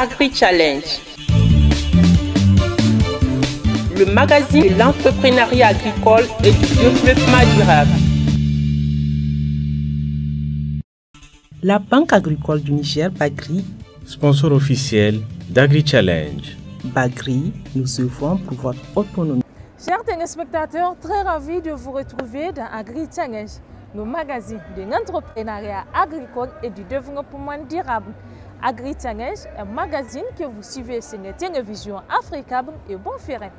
Agri-Challenge, le magazine de l'entrepreneuriat agricole et du développement durable. La Banque agricole du Niger, Bagri, sponsor officiel d'Agri-Challenge. Bagri, nous œuvrons pour votre autonomie. Chers téléspectateurs, très ravis de vous retrouver dans Agri-Challenge, le magazine de l'entrepreneuriat agricole et du développement durable. Agri-Challenge, un magazine que vous suivez sur la télévision africaine et Bonferré.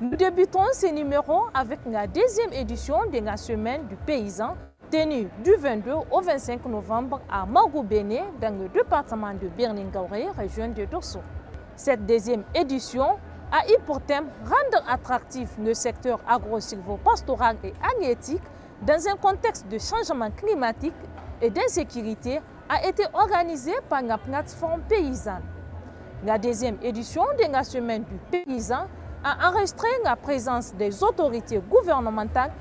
Nous débutons ce numéro avec la deuxième édition de la Semaine du Paysan, tenue du 22 au 25 novembre à Morgoubéné, dans le département de Birningaouré, région de Dosso. Cette deuxième édition a eu pour thème rendre attractif le secteur agro-silvopastoral et halieutique dans un contexte de changement climatique et d'insécurité, a été organisée par la plateforme paysanne. La deuxième édition de la Semaine du Paysan a enregistré la présence des autorités gouvernementales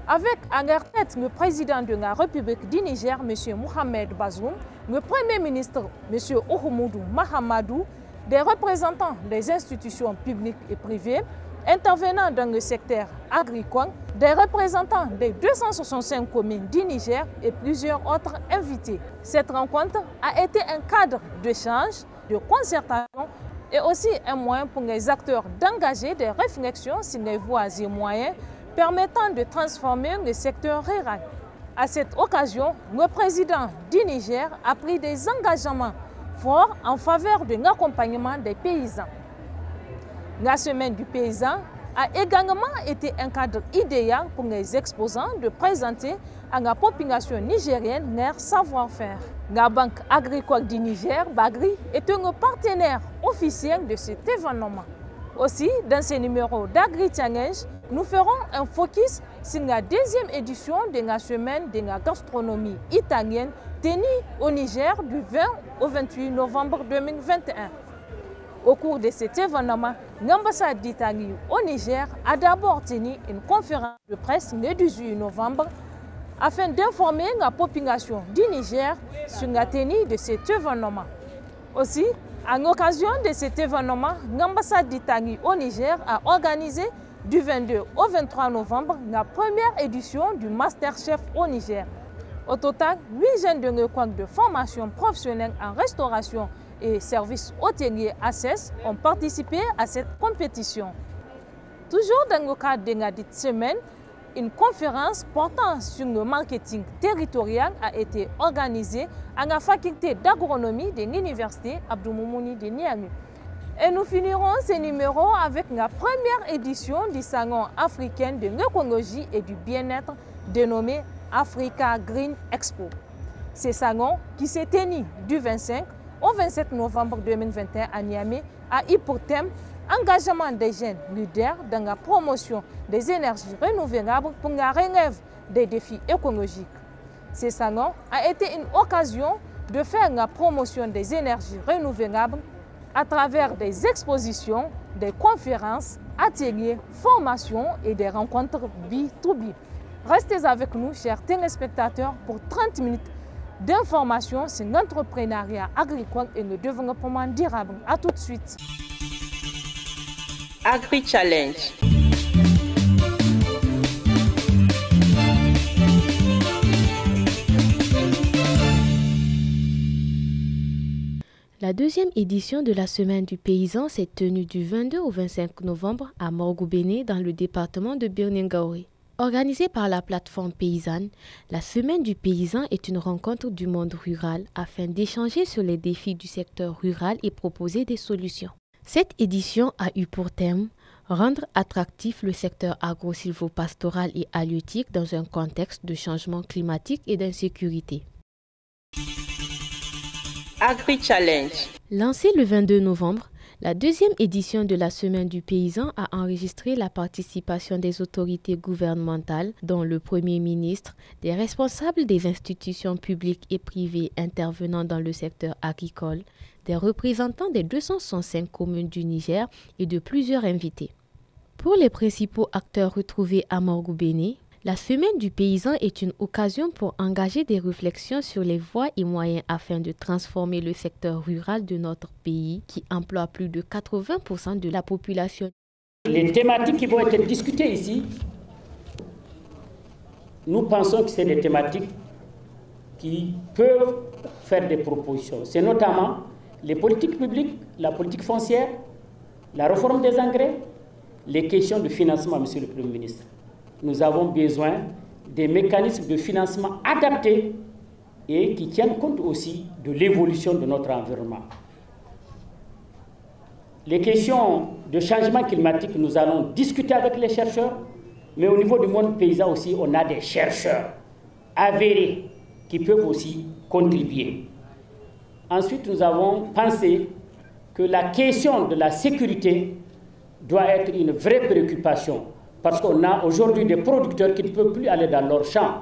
avec à leur tête le président de la République du Niger, M. Mohamed Bazoum, le Premier ministre, M. Oumoudou Mahamadou, des représentants des institutions publiques et privées intervenant dans le secteur agricole, des représentants des 265 communes du Niger et plusieurs autres invités. Cette rencontre a été un cadre d'échange, de concertation et aussi un moyen pour les acteurs d'engager des réflexions sur les voies et moyens permettant de transformer le secteur rural. À cette occasion, le président du Niger a pris des engagements forts en faveur de l'accompagnement des paysans. La Semaine du Paysan a également été un cadre idéal pour les exposants de présenter à la population nigérienne leur savoir-faire. La Banque agricole du Niger, Bagri, est un partenaire officiel de cet événement. Aussi, dans ce numéro d'Agri-Challenge, nous ferons un focus sur la deuxième édition de la Semaine de la gastronomie italienne tenue au Niger du 20 au 28 novembre 2021. Au cours de cet événement, l'ambassade d'Italie au Niger a d'abord tenu une conférence de presse le 18 novembre afin d'informer la population du Niger sur la tenue de cet événement. Aussi, à l'occasion de cet événement, l'ambassade d'Italie au Niger a organisé du 22 au 23 novembre la première édition du Masterchef au Niger. Au total, 8 jeunes de l'école de formation professionnelle en restauration et services hôteliers ACES ont participé à cette compétition. Toujours dans le cadre de la dite semaine, une conférence portant sur le marketing territorial a été organisée à la faculté d'agronomie de l'université Abdou Moumouni de Niamey. Et nous finirons ce numéro avec la première édition du Salon africain de l'écologie et du bien-être dénommé Africa Green Expo. Ce salon, qui s'est tenu du 25 au 27 novembre 2021 à Niamey, a eu pour thème engagement des jeunes leaders dans la promotion des énergies renouvelables pour la relève des défis écologiques. Ce salon a été une occasion de faire la promotion des énergies renouvelables à travers des expositions, des conférences, ateliers, formations et des rencontres B2B. Restez avec nous, chers téléspectateurs, pour 30 minutes d'informations sur l'entrepreneuriat agricole et le développement durable. A tout de suite. Agri-Challenge. La deuxième édition de la Semaine du Paysan s'est tenue du 22 au 25 novembre à Morgoubéné dans le département de Birningaouré. Organisée par la plateforme paysanne, la Semaine du Paysan est une rencontre du monde rural afin d'échanger sur les défis du secteur rural et proposer des solutions. Cette édition a eu pour thème rendre attractif le secteur agro-silvopastoral et halieutique dans un contexte de changement climatique et d'insécurité. Agri-Challenge. Lancée le 22 novembre, la deuxième édition de la Semaine du Paysan a enregistré la participation des autorités gouvernementales, dont le Premier ministre, des responsables des institutions publiques et privées intervenant dans le secteur agricole, des représentants des 265 communes du Niger et de plusieurs invités. Pour les principaux acteurs retrouvés à Morgoubéné, La Semaine du paysan est une occasion pour engager des réflexions sur les voies et moyens afin de transformer le secteur rural de notre pays qui emploie plus de 80% de la population. Les thématiques qui vont être discutées ici, nous pensons que c'est des thématiques qui peuvent faire des propositions. C'est notamment les politiques publiques, la politique foncière, la réforme des engrais, les questions de financement, Monsieur le Premier ministre. Nous avons besoin des mécanismes de financement adaptés et qui tiennent compte aussi de l'évolution de notre environnement. Les questions de changement climatique, nous allons discuter avec les chercheurs, mais au niveau du monde paysan aussi, on a des chercheurs avérés qui peuvent aussi contribuer. Ensuite, nous avons pensé que la question de la sécurité doit être une vraie préoccupation. Parce qu'on a aujourd'hui des producteurs qui ne peuvent plus aller dans leurs champs.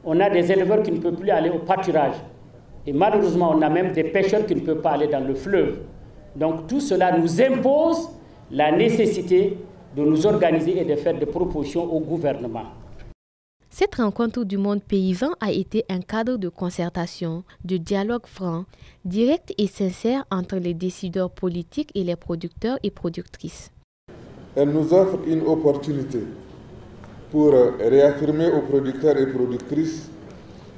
On a des éleveurs qui ne peuvent plus aller au pâturage. Et malheureusement, on a même des pêcheurs qui ne peuvent pas aller dans le fleuve. Donc tout cela nous impose la nécessité de nous organiser et de faire des propositions au gouvernement. Cette rencontre du monde paysan a été un cadre de concertation, de dialogue franc, direct et sincère entre les décideurs politiques et les producteurs et productrices. Elle nous offre une opportunité pour réaffirmer aux producteurs et productrices,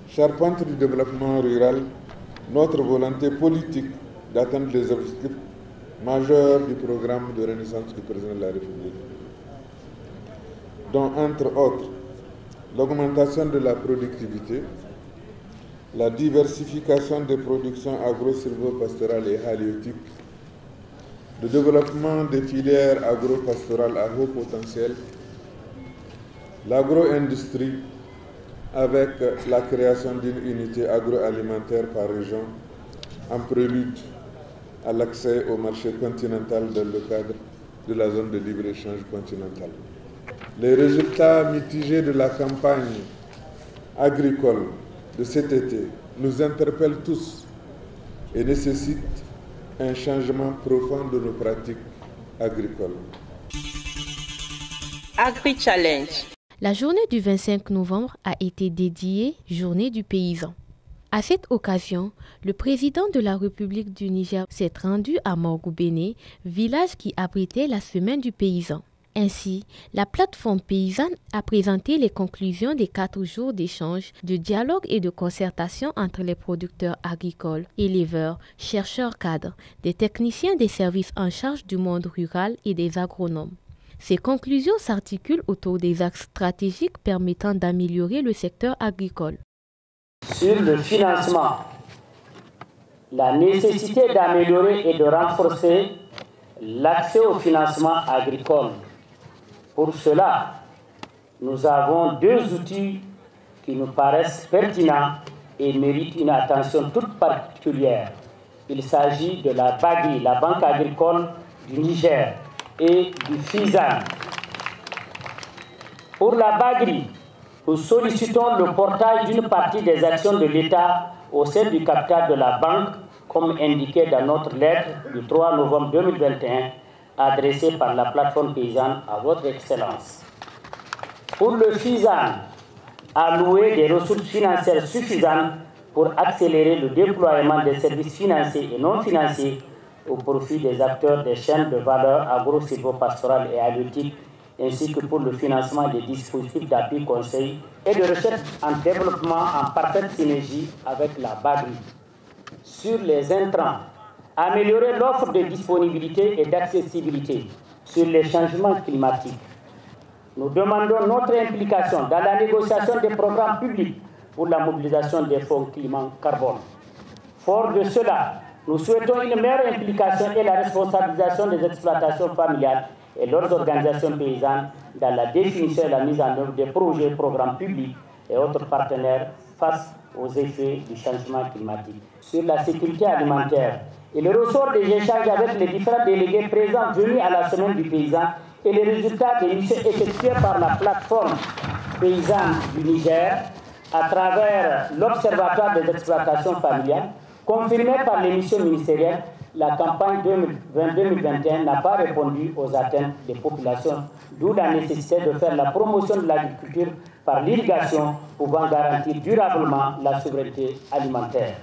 charpentes du développement rural, notre volonté politique d'atteindre les objectifs majeurs du programme de renaissance du président de la République, dont entre autres l'augmentation de la productivité, la diversification des productions agro-silvopastorales et halieutiques, le développement des filières agro-pastorales à haut potentiel, l'agro-industrie avec la création d'une unité agroalimentaire par région en prélude à l'accès au marché continental dans le cadre de la zone de libre-échange continentale. Les résultats mitigés de la campagne agricole de cet été nous interpellent tous et nécessitent un changement profond de nos pratiques agricoles. Agri-Challenge. La journée du 25 novembre a été dédiée Journée du paysan. À cette occasion, le président de la République du Niger s'est rendu à Morgoubéné, village qui abritait la Semaine du paysan. Ainsi, la plateforme paysanne a présenté les conclusions des 4 jours d'échange, de dialogue et de concertation entre les producteurs agricoles, éleveurs, chercheurs cadres, des techniciens des services en charge du monde rural et des agronomes. Ces conclusions s'articulent autour des axes stratégiques permettant d'améliorer le secteur agricole. Sur le financement, la nécessité d'améliorer et de renforcer l'accès au financement agricole. Pour cela, nous avons 2 outils qui nous paraissent pertinents et méritent une attention toute particulière. Il s'agit de la BAGRI, la Banque agricole du Niger, et du FISAN. Pour la BAGRI, nous sollicitons le portage d'une partie des actions de l'État au sein du capital de la banque, comme indiqué dans notre lettre du 3 novembre 2021, adressée par la plateforme paysanne à votre Excellence. Pour le FISAN, allouer des ressources financières suffisantes pour accélérer le déploiement des services financiers et non financiers au profit des acteurs des chaînes de valeur agro-silvopastorales et halieutiques, ainsi que pour le financement des dispositifs d'appui conseil et de recherche en développement en parfaite synergie avec la BAGRI. Sur les intrants, améliorer l'offre de disponibilité et d'accessibilité sur les changements climatiques. Nous demandons notre implication dans la négociation des programmes publics pour la mobilisation des fonds climat-carbone. Fort de cela, nous souhaitons une meilleure implication et la responsabilisation des exploitations familiales et leurs organisations paysannes dans la définition et la mise en œuvre des projets et programmes publics et autres partenaires face aux effets du changement climatique. Sur la sécurité alimentaire, il ressort des échanges avec les différents délégués présents venus à la Semaine du paysan et les résultats des missions effectuées par la plateforme paysanne du Niger à travers l'Observatoire des exploitations familiales, confirmé par les missions ministérielles. La campagne 2020-2021 n'a pas répondu aux attentes des populations, d'où la nécessité de faire la promotion de l'agriculture par l'irrigation pouvant garantir durablement la souveraineté alimentaire.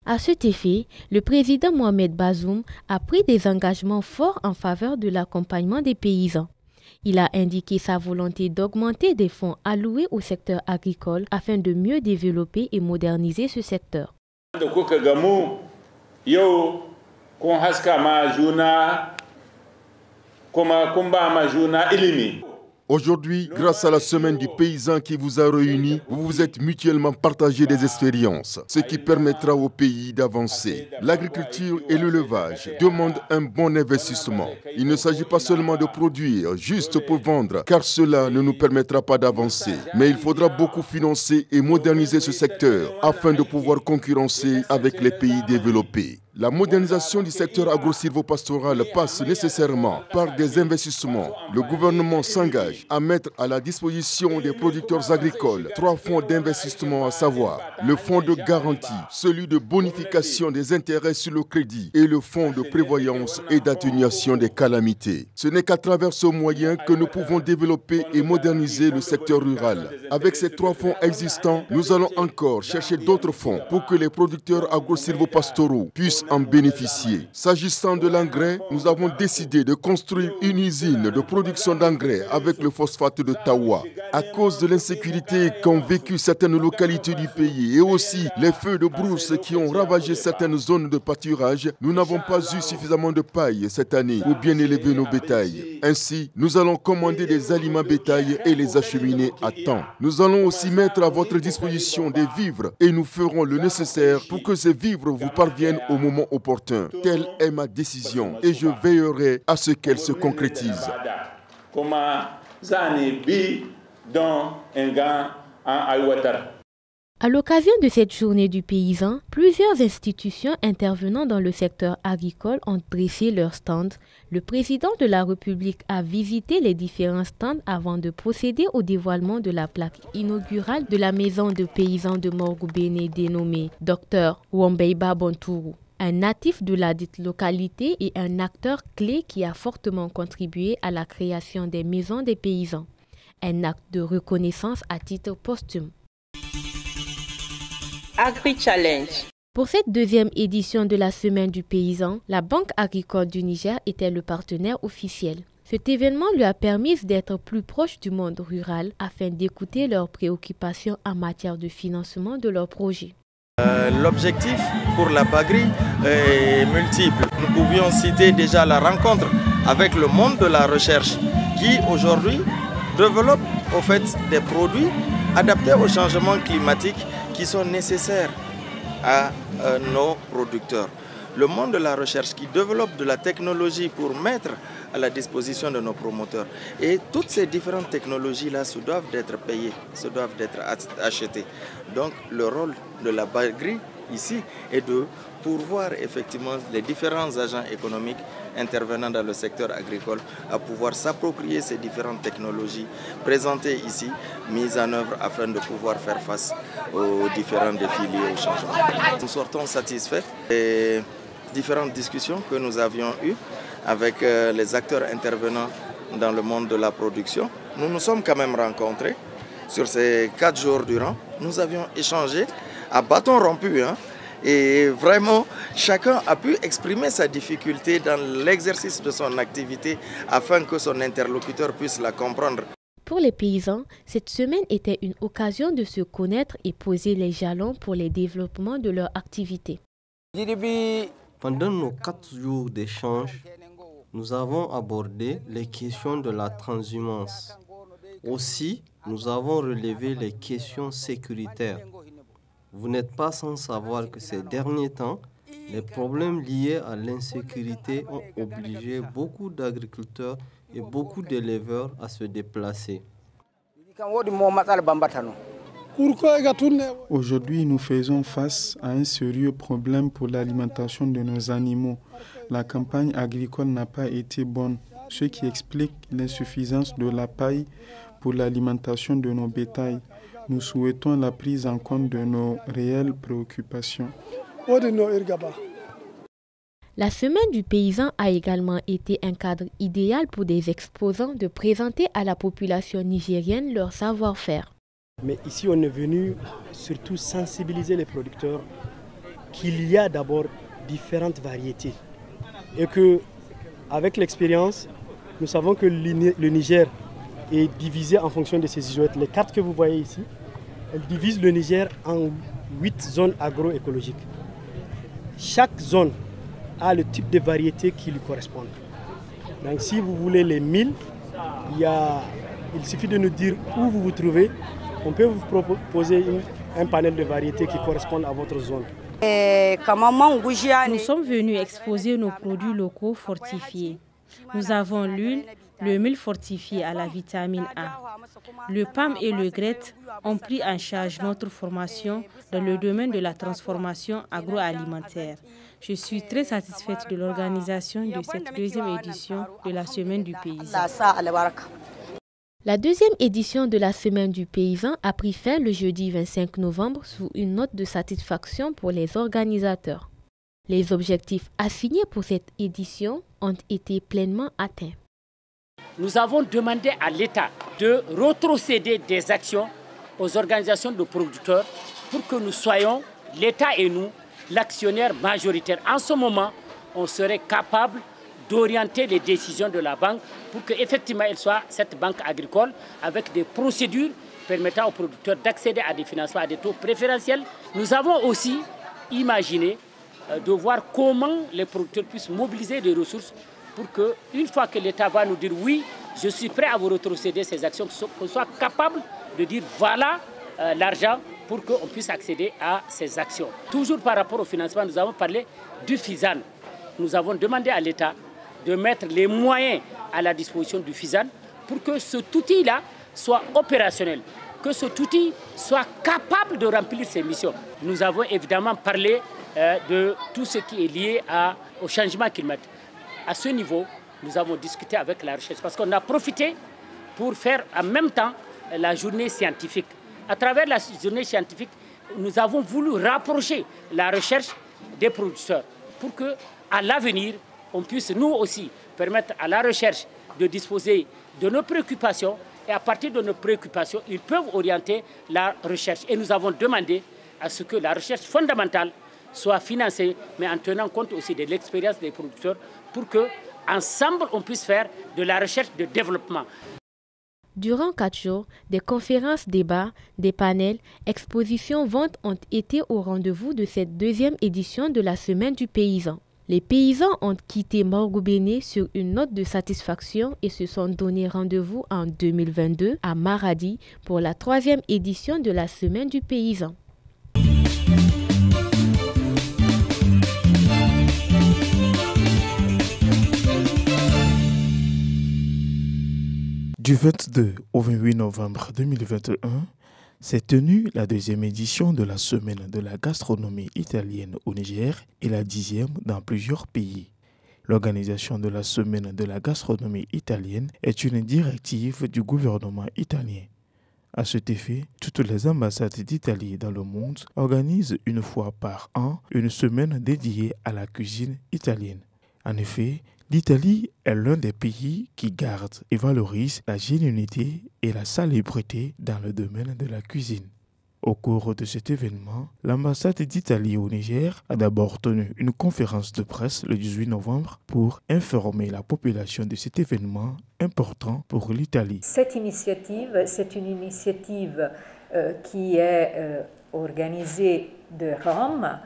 À cet effet, le président Mohamed Bazoum a pris des engagements forts en faveur de l'accompagnement des paysans. Il a indiqué sa volonté d'augmenter des fonds alloués au secteur agricole afin de mieux développer et moderniser ce secteur. Aujourd'hui, grâce à la semaine du paysan qui vous a réunis, vous vous êtes mutuellement partagé des expériences, ce qui permettra au pays d'avancer. L'agriculture et l'élevage demandent un bon investissement. Il ne s'agit pas seulement de produire juste pour vendre, car cela ne nous permettra pas d'avancer. Mais il faudra beaucoup financer et moderniser ce secteur afin de pouvoir concurrencer avec les pays développés. La modernisation du secteur agro-silvopastoral passe nécessairement par des investissements. Le gouvernement s'engage à mettre à la disposition des producteurs agricoles 3 fonds d'investissement, à savoir le fonds de garantie, celui de bonification des intérêts sur le crédit et le fonds de prévoyance et d'atténuation des calamités. Ce n'est qu'à travers ce moyen que nous pouvons développer et moderniser le secteur rural. Avec ces 3 fonds existants, nous allons encore chercher d'autres fonds pour que les producteurs agro-silvopastoraux puissent en bénéficier. S'agissant de l'engrais, nous avons décidé de construire une usine de production d'engrais avec le phosphate de Tawa. À cause de l'insécurité qu'ont vécu certaines localités du pays et aussi les feux de brousse qui ont ravagé certaines zones de pâturage, nous n'avons pas eu suffisamment de paille cette année pour bien élever nos bétails. Ainsi, nous allons commander des aliments bétail et les acheminer à temps. Nous allons aussi mettre à votre disposition des vivres et nous ferons le nécessaire pour que ces vivres vous parviennent au moment opportun. Telle est ma décision et je veillerai à ce qu'elle se concrétise. À l'occasion de cette journée du paysan, plusieurs institutions intervenant dans le secteur agricole ont dressé leurs stands. Le président de la République a visité les différents stands avant de procéder au dévoilement de la plaque inaugurale de la maison de paysans de Morgoubéné dénommée Dr Wombeiba Bontourou, un natif de la dite localité et un acteur clé qui a fortement contribué à la création des maisons des paysans. Un acte de reconnaissance à titre posthume. Agri-Challenge. Pour cette deuxième édition de la Semaine du paysan, la Banque agricole du Niger était le partenaire officiel. Cet événement lui a permis d'être plus proche du monde rural afin d'écouter leurs préoccupations en matière de financement de leurs projets. L'objectif pour la BAGRI est multiple. Nous pouvions citer déjà la rencontre avec le monde de la recherche qui aujourd'hui développe au fait des produits adaptés au changement climatique qui sont nécessaires à nos producteurs. Le monde de la recherche qui développe de la technologie pour mettre à la disposition de nos promoteurs. Et toutes ces différentes technologies-là se doivent d'être payées, se doivent d'être achetées. Donc le rôle de la BAGRI ici est de pourvoir effectivement les différents agents économiques intervenant dans le secteur agricole à pouvoir s'approprier ces différentes technologies présentées ici, mises en œuvre afin de pouvoir faire face aux différents défis liés au changement. Nous sortons satisfaits des différentes discussions que nous avions eues avec les acteurs intervenants dans le monde de la production. Nous nous sommes quand même rencontrés sur ces 4 jours durant. Nous avions échangé à bâton rompu, et vraiment chacun a pu exprimer sa difficulté dans l'exercice de son activité afin que son interlocuteur puisse la comprendre. Pour les paysans, cette semaine était une occasion de se connaître et poser les jalons pour les développements de leur activité. Pendant nos 4 jours d'échange, nous avons abordé les questions de la transhumance. Aussi, nous avons relevé les questions sécuritaires. Vous n'êtes pas sans savoir que ces derniers temps, les problèmes liés à l'insécurité ont obligé beaucoup d'agriculteurs et beaucoup d'éleveurs à se déplacer. Aujourd'hui, nous faisons face à un sérieux problème pour l'alimentation de nos animaux. La campagne agricole n'a pas été bonne, ce qui explique l'insuffisance de la paille pour l'alimentation de nos bétails. Nous souhaitons la prise en compte de nos réelles préoccupations. La Semaine du paysan a également été un cadre idéal pour des exposants de présenter à la population nigérienne leur savoir-faire. Mais ici, on est venu surtout sensibiliser les producteurs qu'il y a d'abord différentes variétés. Et qu'avec l'expérience, nous savons que le Niger est divisé en fonction de ces isouettes. Les cartes que vous voyez ici, elles divisent le Niger en 8 zones agroécologiques. Chaque zone a le type de variété qui lui correspond. Donc si vous voulez les 1000, il suffit de nous dire où vous vous trouvez. On peut vous proposer un panel de variétés qui correspondent à votre zone. Nous sommes venus exposer nos produits locaux fortifiés. Nous avons l'huile, le mil fortifié à la vitamine A. Le PAM et le GRET ont pris en charge notre formation dans le domaine de la transformation agroalimentaire. Je suis très satisfaite de l'organisation de cette deuxième édition de la Semaine du Paysan. La deuxième édition de la Semaine du Paysan a pris fin le jeudi 25 novembre sous une note de satisfaction pour les organisateurs. Les objectifs assignés pour cette édition ont été pleinement atteints. Nous avons demandé à l'État de rétrocéder des actions aux organisations de producteurs pour que nous soyons, l'État et nous, l'actionnaire majoritaire. En ce moment, on serait capable d'orienter les décisions de la banque pour qu'effectivement elle soit cette banque agricole avec des procédures permettant aux producteurs d'accéder à des financements à des taux préférentiels. Nous avons aussi imaginé de voir comment les producteurs puissent mobiliser des ressources pour qu'une fois que l'État va nous dire oui, je suis prêt à vous rétrocéder ces actions, qu'on soit capable de dire voilà l'argent pour qu'on puisse accéder à ces actions. Toujours par rapport au financement, nous avons parlé du FISAN. Nous avons demandé à l'État de mettre les moyens à la disposition du FISAN pour que cet outil-là soit opérationnel, que cet outil soit capable de remplir ses missions. Nous avons évidemment parlé de tout ce qui est lié au changement climatique. À ce niveau, nous avons discuté avec la recherche parce qu'on a profité pour faire en même temps la journée scientifique. À travers la journée scientifique, nous avons voulu rapprocher la recherche des producteurs pour qu'à l'avenir, on puisse nous aussi permettre à la recherche de disposer de nos préoccupations et à partir de nos préoccupations, ils peuvent orienter la recherche. Et nous avons demandé à ce que la recherche fondamentale soit financée, mais en tenant compte aussi de l'expérience des producteurs pour qu'ensemble, on puisse faire de la recherche de développement. Durant 4 jours, des conférences, débats, des panels, expositions, ventes ont été au rendez-vous de cette deuxième édition de la Semaine du Paysan. Les paysans ont quitté Morgoubéné sur une note de satisfaction et se sont donné rendez-vous en 2022 à Maradi pour la 3e édition de la Semaine du Paysan. Du 22 au 28 novembre 2021, s'est tenue la 2e édition de la Semaine de la gastronomie italienne au Niger et la 10e dans plusieurs pays. L'organisation de la Semaine de la gastronomie italienne est une directive du gouvernement italien. À cet effet, toutes les ambassades d'Italie dans le monde organisent une fois par an une semaine dédiée à la cuisine italienne. En effet, l'Italie est l'un des pays qui garde et valorise la génuinité et la salubrité dans le domaine de la cuisine. Au cours de cet événement, l'ambassade d'Italie au Niger a d'abord tenu une conférence de presse le 18 novembre pour informer la population de cet événement important pour l'Italie. Cette initiative, c'est une initiative qui est organisée de Rome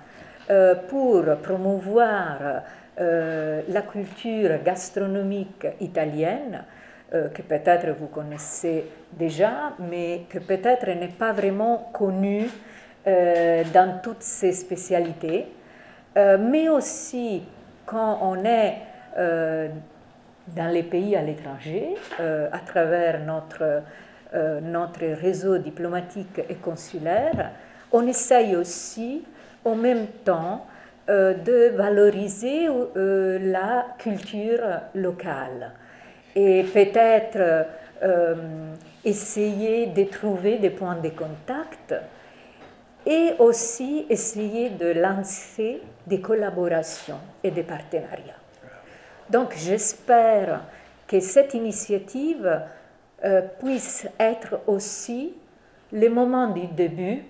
pour promouvoir la culture gastronomique italienne, que peut-être vous connaissez déjà, mais que peut-être n'est pas vraiment connue dans toutes ses spécialités. Mais aussi, quand on est dans les pays à l'étranger, à travers notre réseau diplomatique et consulaire, on essaye aussi, en même temps, de valoriser la culture locale et peut-être essayer de trouver des points de contact et aussi essayer de lancer des collaborations et des partenariats. Donc j'espère que cette initiative puisse être aussi le moment du début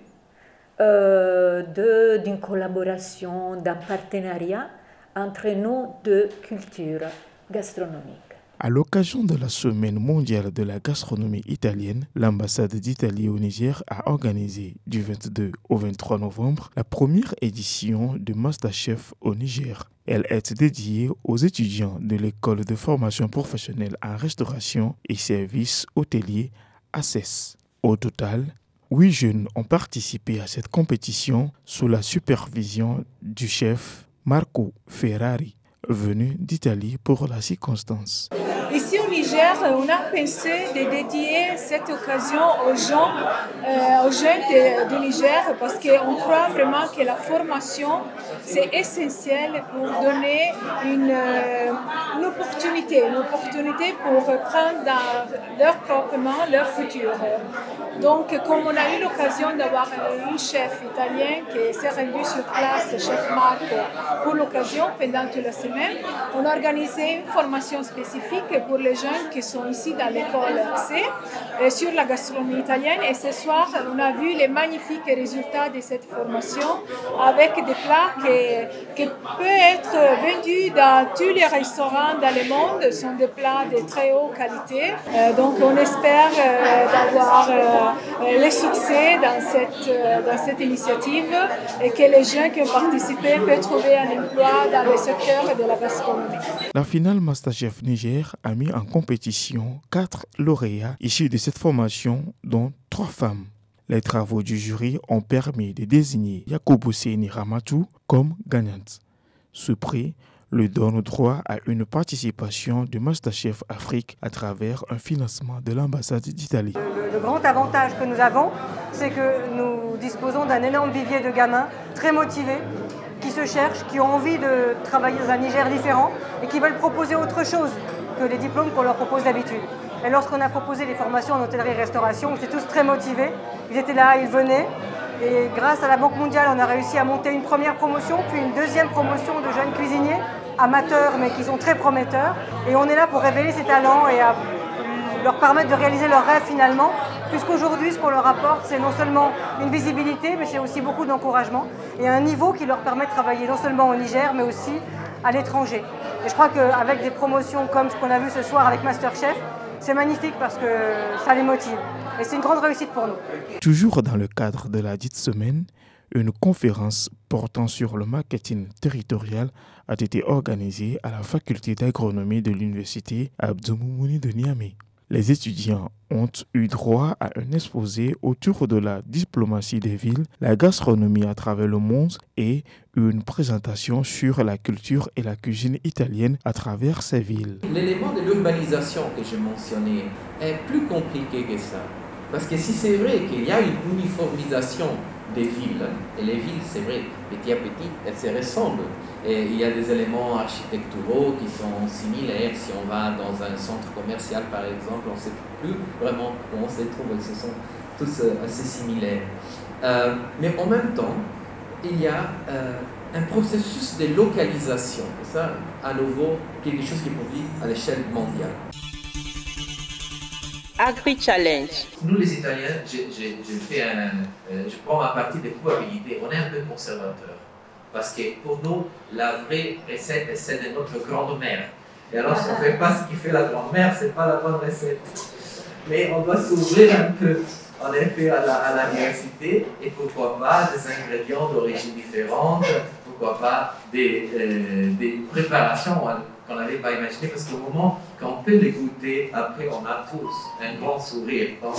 d'une collaboration, d'un partenariat entre nos deux cultures gastronomiques. À l'occasion de la Semaine mondiale de la gastronomie italienne, l'ambassade d'Italie au Niger a organisé du 22 au 23 novembre la première édition de MasterChef au Niger. Elle est dédiée aux étudiants de l'école de formation professionnelle en restauration et services hôteliers ACES. Au total, 8 jeunes ont participé à cette compétition sous la supervision du chef Marco Ferrari, venu d'Italie pour la circonstance. Ici au Niger, on a pensé de dédier cette occasion aux jeunes du Niger parce qu'on croit vraiment que la formation, c'est essentiel pour donner une opportunité pour prendre dans leur propre main leur futur. Donc, comme on a eu l'occasion d'avoir un chef italien qui s'est rendu sur place, chef Marc, pour l'occasion, pendant toute la semaine, on a organisé une formation spécifique pour les jeunes qui sont ici dans l'école C sur la gastronomie italienne. Et ce soir, on a vu les magnifiques résultats de cette formation avec des plats qui peuvent être vendus dans tous les restaurants dans le monde. Ce sont des plats de très haute qualité. Donc, on espère d'avoir le succès dans cette initiative et que les jeunes qui ont participé peuvent trouver un emploi dans le secteur de la gastronomie. La finale MasterChef Niger a mis en compétition 4 lauréats issus de cette formation, dont 3 femmes. Les travaux du jury ont permis de désigner Yakubu Seni Ramatou comme gagnante. Ce prix lui donne droit à une participation de MasterChef Afrique à travers un financement de l'ambassade d'Italie. Le grand avantage que nous avons, c'est que nous disposons d'un énorme vivier de gamins très motivés, qui se cherchent, qui ont envie de travailler dans un Niger différent et qui veulent proposer autre chose que les diplômes qu'on leur propose d'habitude. Et lorsqu'on a proposé les formations en hôtellerie-restauration, ils étaient tous très motivés, ils étaient là, ils venaient. Et grâce à la Banque mondiale, on a réussi à monter une première promotion, puis une deuxième promotion de jeunes cuisiniers, amateurs mais qui sont très prometteurs. Et on est là pour révéler ces talents et à leur permettre de réaliser leurs rêves finalement, puisqu'aujourd'hui ce qu'on leur apporte c'est non seulement une visibilité mais c'est aussi beaucoup d'encouragement et un niveau qui leur permet de travailler non seulement au Niger mais aussi à l'étranger. Et je crois qu'avec des promotions comme ce qu'on a vu ce soir avec MasterChef, c'est magnifique parce que ça les motive et c'est une grande réussite pour nous. Toujours dans le cadre de la dite semaine, une conférence portant sur le marketing territorial a été organisée à la faculté d'agronomie de l'université Abdou Moumouni de Niamey. Les étudiants ont eu droit à un exposé autour de la diplomatie des villes, la gastronomie à travers le monde et une présentation sur la culture et la cuisine italienne à travers ces villes. L'élément de l'urbanisation que j'ai mentionné est plus compliqué que ça. Parce que si c'est vrai qu'il y a une uniformisation des villes, et les villes, c'est vrai, petit à petit, elles se ressemblent. Et il y a des éléments architecturaux qui sont similaires. Si on va dans un centre commercial, par exemple, on ne sait plus vraiment où on se trouve. Ils sont tous assez similaires. Mais en même temps, il y a un processus de localisation. Et ça, à nouveau, quelque chose qui est produit à l'échelle mondiale. Agri-Challenge. Nous, les Italiens, je prends ma partie de probabilité. On est un peu conservateurs. Parce que pour nous, la vraie recette est celle de notre grand-mère. Et alors, si on ne fait pas ce qui fait la grand-mère, ce n'est pas la bonne recette. Mais on doit s'ouvrir un peu, en effet, à la diversité. Et pourquoi pas des ingrédients d'origine différente, pourquoi pas des préparations qu'on n'avait pas imaginées. Parce qu'au moment qu'on peut les goûter, après, on a tous un grand sourire. Donc,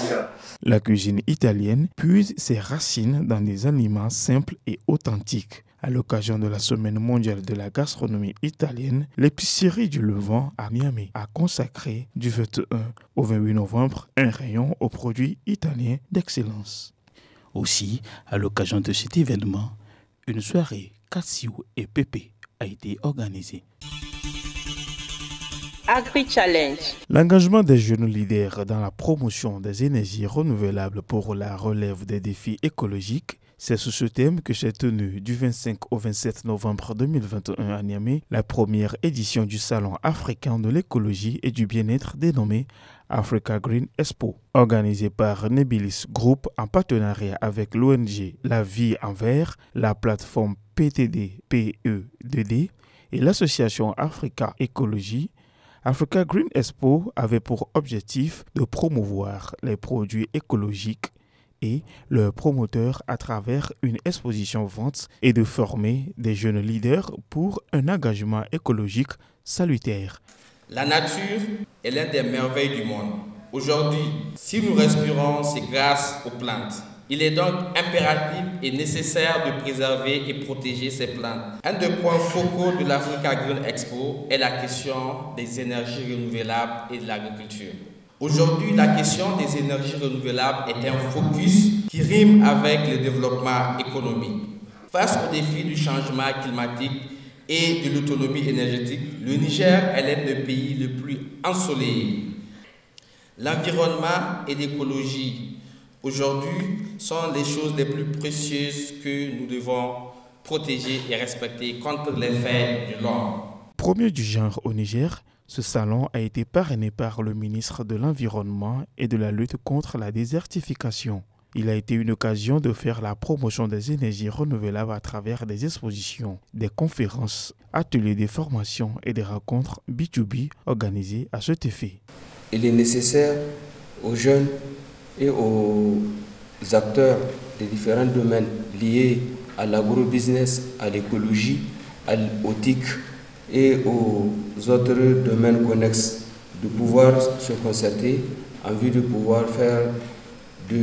la cuisine italienne puise ses racines dans des aliments simples et authentiques. À l'occasion de la Semaine mondiale de la gastronomie italienne, l'épicerie du Levant à Niamey a consacré du 21 au 28 novembre un rayon aux produits italiens d'excellence. Aussi, à l'occasion de cet événement, une soirée Cassio et Pépé a été organisée. Agri-Challenge. L'engagement des jeunes leaders dans la promotion des énergies renouvelables pour la relève des défis écologiques C'est sous ce thème que s'est tenue du 25 au 27 novembre 2021 à Niamey la première édition du Salon africain de l'écologie et du bien-être dénommé Africa Green Expo, organisé par Nebilis Group en partenariat avec l'ONG La Vie en Vert, la plateforme PTD-PE2D et l'association Africa Écologie. Africa Green Expo avait pour objectif de promouvoir les produits écologiques et leurs promoteurs à travers une exposition-vente et de former des jeunes leaders pour un engagement écologique salutaire. La nature est l'une des merveilles du monde. Aujourd'hui, si nous respirons, c'est grâce aux plantes. Il est donc impératif et nécessaire de préserver et protéger ces plantes. Un des points focaux de l'Africa Green Expo est la question des énergies renouvelables et de l'agriculture. Aujourd'hui, la question des énergies renouvelables est un focus qui rime avec le développement économique. Face aux défis du changement climatique et de l'autonomie énergétique, le Niger est l'un des pays les plus ensoleillés. L'environnement et l'écologie, aujourd'hui, sont les choses les plus précieuses que nous devons protéger et respecter contre l'effet de l'homme. Premier du genre au Niger, ce salon a été parrainé par le ministre de l'Environnement et de la lutte contre la désertification. Il a été une occasion de faire la promotion des énergies renouvelables à travers des expositions, des conférences, ateliers de formation et des rencontres B2B organisées à cet effet. Il est nécessaire aux jeunes et aux acteurs des différents domaines liés à l'agrobusiness, à l'écologie, au TIC et aux autres domaines connexes de pouvoir se concerter en vue de pouvoir faire de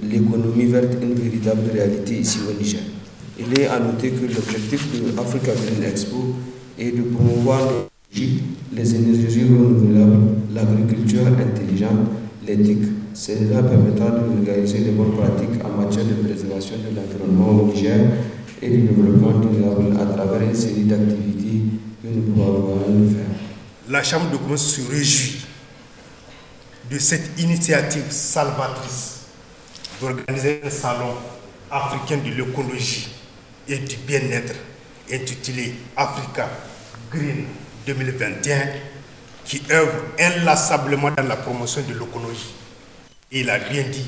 l'économie verte une véritable réalité ici au Niger. Il est à noter que l'objectif de Africa Green Expo est de promouvoir les énergies renouvelables, l'agriculture intelligente, l'éthique. Cela permettra de réaliser de bonnes pratiques en matière de préservation de l'environnement au Niger et du développement durable à travers une série d'activités que nous pouvons faire. La Chambre de commerce se réjouit de cette initiative salvatrice d'organiser un salon africain de l'écologie et du bien-être intitulé Africa Green 2021 qui œuvre inlassablement dans la promotion de l'écologie. Il a bien dit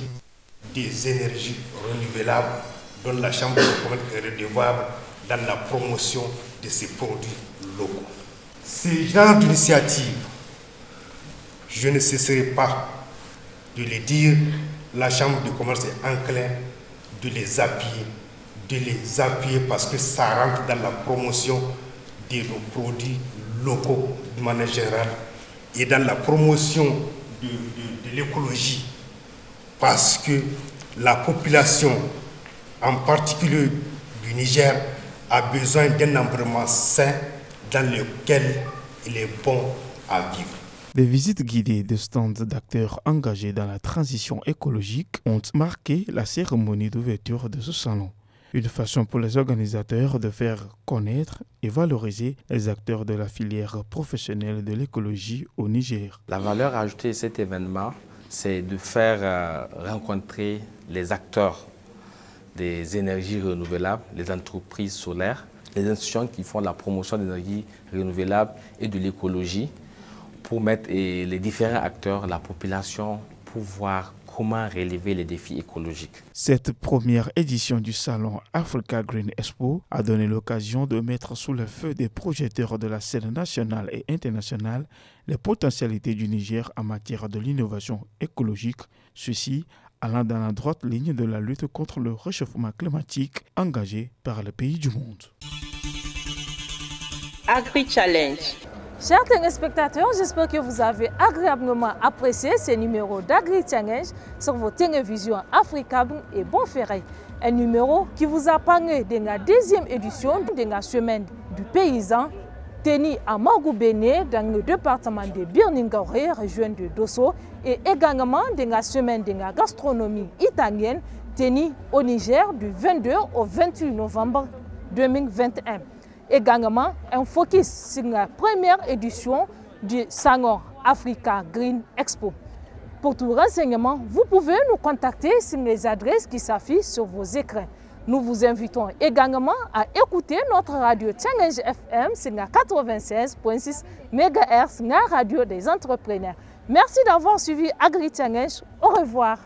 des énergies renouvelables dont la Chambre de commerce est redevable dans la promotion de ces produits locaux. Ce genre d'initiative, je ne cesserai pas de le dire, la Chambre de commerce est enclin de les appuyer parce que ça rentre dans la promotion de nos produits locaux de manière générale et dans la promotion de l'écologie parce que la population, en particulier du Niger, a besoin d'un environnement sain dans lequel il est bon à vivre. Des visites guidées de stands d'acteurs engagés dans la transition écologique ont marqué la cérémonie d'ouverture de ce salon. Une façon pour les organisateurs de faire connaître et valoriser les acteurs de la filière professionnelle de l'écologie au Niger. La valeur ajoutée de cet événement, c'est de faire rencontrer les acteurs des énergies renouvelables, les entreprises solaires, les institutions qui font la promotion des énergies renouvelables et de l'écologie, pour mettre les différents acteurs, la population, pour voir comment relever les défis écologiques. Cette première édition du salon Africa Green Expo a donné l'occasion de mettre sous le feu des projecteurs de la scène nationale et internationale les potentialités du Niger en matière de l'innovation écologique, ceci allant dans la droite ligne de la lutte contre le réchauffement climatique engagée par les pays du monde. Agri-Challenge. Chers téléspectateurs, j'espère que vous avez agréablement apprécié ce numéro d'Agri-Challenge sur vos télévisions africaines et Bonferré. Un numéro qui vous a parlé de la deuxième édition de la semaine du paysan tenue à Morgoubéné dans le département de Birningaouré, région de Dosso, et également de la semaine de la gastronomie italienne tenue au Niger du 22 au 28 novembre 2021. Également un focus sur la première édition du Salon Africa Green Expo. Pour tout renseignement, vous pouvez nous contacter sur les adresses qui s'affichent sur vos écrans. Nous vous invitons également à écouter notre radio Challenge FM sur 96.6 MHz, la radio des entrepreneurs. Merci d'avoir suivi Agri Challenge. Au revoir.